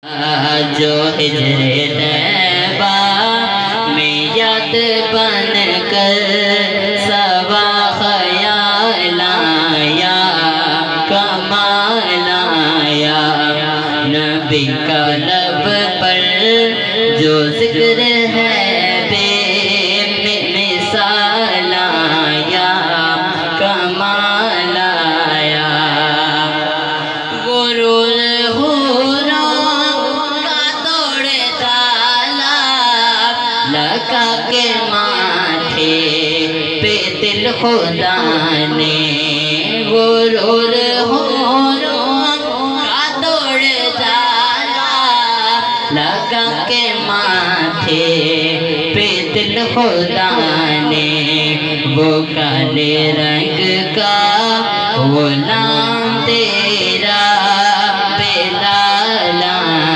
जो हिजरे तैबा में याद बन कर सवा ख्याल आया कमाल आया। नबी का लब पर जो जिक्र है बेमिसाल आया कमाल आया। गुरूर लगा के माथे पे दिल खुदा ने गुरूर का तोड़ डाला। लगा के माथे पे दिल खुदा ने वो काले रंग का गुलाम